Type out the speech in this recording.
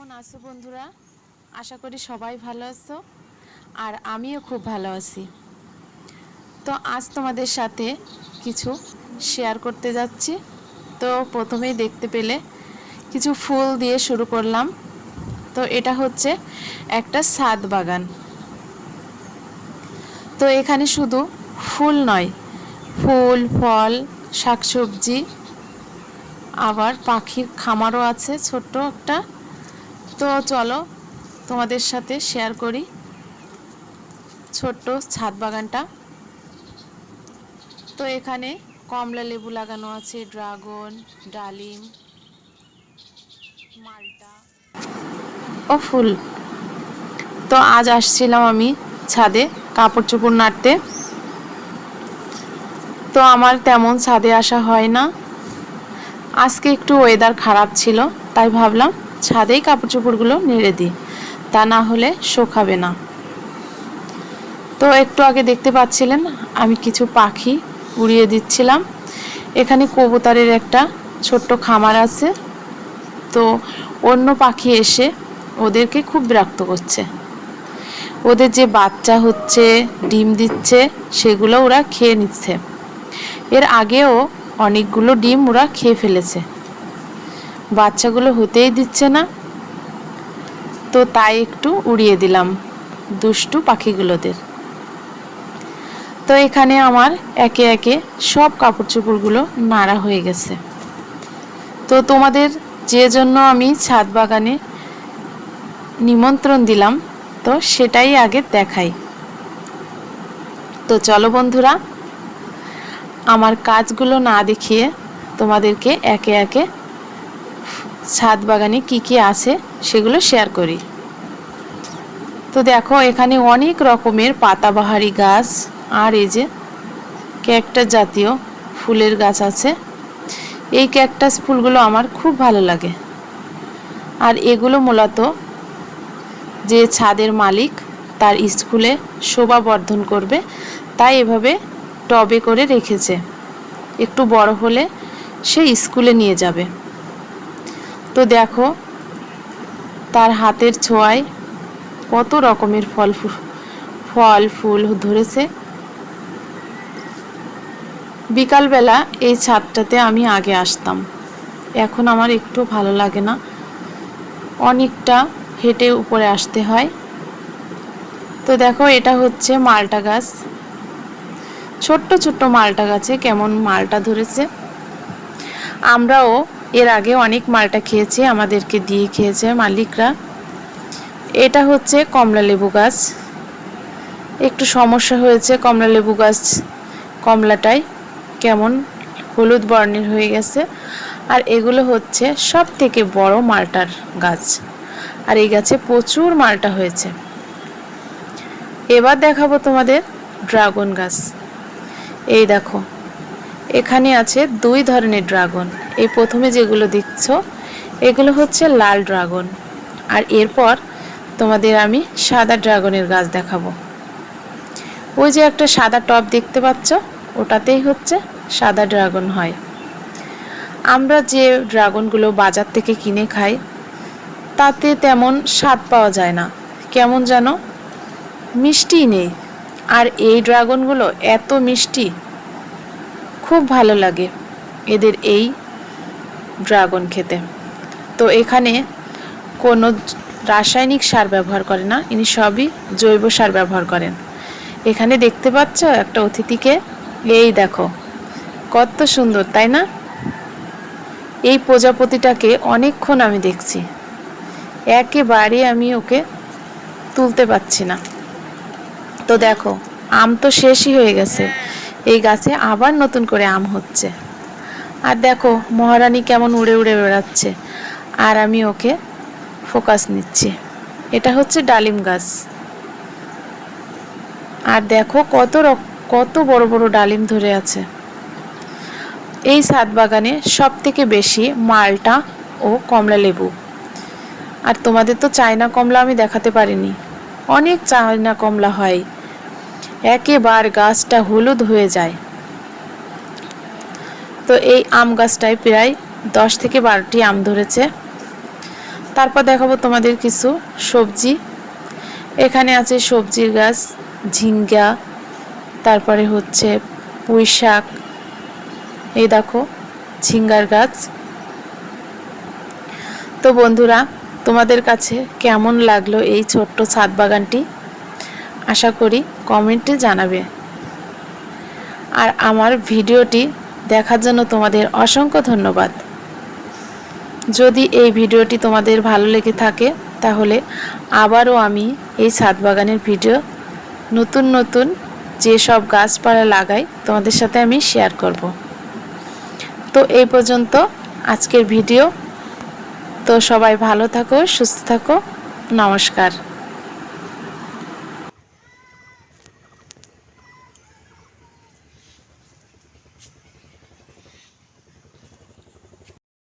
কেমন আছো বন্ধুরা? আশা করি সবাই ভালো আছো আর আমিও খুব ভালো আছি। তো আজ তোমাদের সাথে কিছু শেয়ার করতে যাচ্ছি। তো প্রথমেই দেখতে পেলে কিছু ফুল দিয়ে শুরু করলাম। তো এটা হচ্ছে একটা ছাদ বাগান। তো এখানে শুধু ফুল নয়, ফুল, ফল, শাকসবজি, আবার পাখির খামারও আছে ছোট্ট একটা। তো চলো তোমাদের সাথে শেয়ার করি ছোট্ট ছাদ বাগানটা। তো এখানে কমলা লেবু লাগানো আছে, ড্রাগন, ডালিম, মালটা ও ফুল। তো আজ আসছিলাম আমি ছাদে কাপড় চোপড় নাড়তে। তো আমার তেমন ছাদে আসা হয় না, আজকে একটু ওয়েদার খারাপ ছিল, তাই ভাবলাম ছাদেই কাপড় চোপড়গুলো নেড়ে দিই, তা না হলে শুকাবে না। তো একটু আগে দেখতে পাচ্ছিলেন আমি কিছু পাখি উড়িয়ে দিচ্ছিলাম। এখানে কবুতরের একটা ছোট্ট খামার আছে। তো অন্য পাখি এসে ওদেরকে খুব বিরক্ত করছে। ওদের যে বাচ্চা হচ্ছে, ডিম দিচ্ছে, সেগুলো ওরা খেয়ে নিচ্ছে। এর আগেও অনেকগুলো ডিম ওরা খেয়ে ফেলেছে, বাচ্চাগুলো হতেই দিচ্ছে না। তো তাই একটু উড়িয়ে দিলাম দুষ্টু পাখিগুলোদের। তো এখানে আমার একে একে সব কাপড় চোপড়গুলো নাড়া হয়ে গেছে। তো তোমাদের যে জন্য আমি ছাদ বাগানে নিমন্ত্রণ দিলাম, তো সেটাই আগে দেখাই। তো চলো বন্ধুরা, আমার কাজগুলো না দেখিয়ে তোমাদেরকে একে একে ছাদ বাগানে কি কি আছে সেগুলো শেয়ার করি। তো দেখো এখানে অনেক রকমের পাতাবাহারি গাছ আর এই যে ক্যাকটাস জাতীয় ফুলের গাছ আছে। এই ক্যাকটাস ফুলগুলো আমার খুব ভালো লাগে। আর এগুলো মূলত যে ছাদের মালিক তার স্কুলে শোভা বর্ধন করবে, তাই এভাবে টবে করে রেখেছে। একটু বড় হলে সে স্কুলে নিয়ে যাবে। তো দেখো তার হাতের ছোঁয়ায় কত রকমের ফল ফুল ধরেছে। বিকালবেলা এই ছাদটাতে আমি আগে আসতাম, এখন আমার একটু ভালো লাগে না, অনেকটা হেঁটে উপরে আসতে হয়। তো দেখো এটা হচ্ছে মালটা গাছ। ছোট্ট ছোট্ট মালটা গাছে কেমন মালটা ধরেছে। আমরাও এর আগে অনেক মালটা খেয়েছি, আমাদেরকে দিয়ে খেয়েছে মালিকরা। এটা হচ্ছে কমলা লেবু গাছ। একটু সমস্যা হয়েছে কমলা লেবু গাছ, কমলাটাই কেমন হলুদ বর্ণের হয়ে গেছে। আর এগুলো হচ্ছে সব থেকে বড় মালটার গাছ, আর এই গাছে প্রচুর মালটা হয়েছে। এবার দেখাবো তোমাদের ড্রাগন গাছ। এই দেখো এখানে আছে দুই ধরনের ড্রাগন। এই প্রথমে যেগুলো দেখছো এগুলো হচ্ছে লাল ড্রাগন, আর এরপর তোমাদের আমি সাদা ড্রাগনের গাছ দেখাবো। ওই যে একটা সাদা টব দেখতে পাচ্ছ, ওটাতেই হচ্ছে সাদা ড্রাগন হয়। আমরা যে ড্রাগনগুলো বাজার থেকে কিনে খাই তাতে তেমন স্বাদ পাওয়া যায় না, কেমন যেন মিষ্টি নেই। আর এই ড্রাগনগুলো এত মিষ্টি, খুব ভালো লাগে এদের এই ড্রাগন খেতে। তো এখানে কোনো রাসায়নিক সার ব্যবহার করে না, ইনি সবই জৈব সার ব্যবহার করেন। এখানে দেখতে পাচ্ছ একটা অতিথিকে, এই দেখো কত সুন্দর তাই না? এই প্রজাপতিটাকে অনেকক্ষণ আমি দেখছি, একেবারে আমি ওকে তুলতে পারছি না। তো দেখো আম তো শেষই হয়ে গেছে, এই গাছে আবার নতুন করে আম হচ্ছে। আর দেখো মহারানী কেমন উড়ে উড়ে বেড়াচ্ছে, আর আমি ওকে ফোকাস নিচ্ছি। এটা হচ্ছে ডালিম গাছ। আর দেখো কত বড় বড় ডালিম ধরে আছে। এই ছাদ বাগানে সব থেকে বেশি মালটা ও কমলা লেবু। আর তোমাদের তো চায়না কমলা আমি দেখাতে পারিনি, অনেক চায়না কমলা হয়, একেবারে গাছটা হলুদ হয়ে যায়। তো এই আম গাছটায় প্রায় 10 থেকে 12টি আম ধরেছে। তারপর দেখাবো তোমাদের কিছু সবজি। এখানে আছে সবজির গাছ, ঝিঙ্গা, তারপরে হচ্ছে পুঁই শাক, এই দেখো ঝিঙ্গার গাছ। তো বন্ধুরা, তোমাদের কাছে কেমন লাগলো এই ছোট্ট ছাদ বাগানটি আশা করি কমেন্টে জানাবে। আর আমার ভিডিওটি দেখার জন্য তোমাদের অসংখ্য ধন্যবাদ। যদি এই ভিডিওটি তোমাদের ভালো লেগে থাকে তাহলে আবারও আমি এই ছাদ বাগানের ভিডিও নতুন নতুন যেসব গাছপালা লাগাই তোমাদের সাথে আমি শেয়ার করব। তো এই পর্যন্ত আজকের ভিডিও। তো সবাই ভালো থাকো, সুস্থ থাকো, নমস্কার।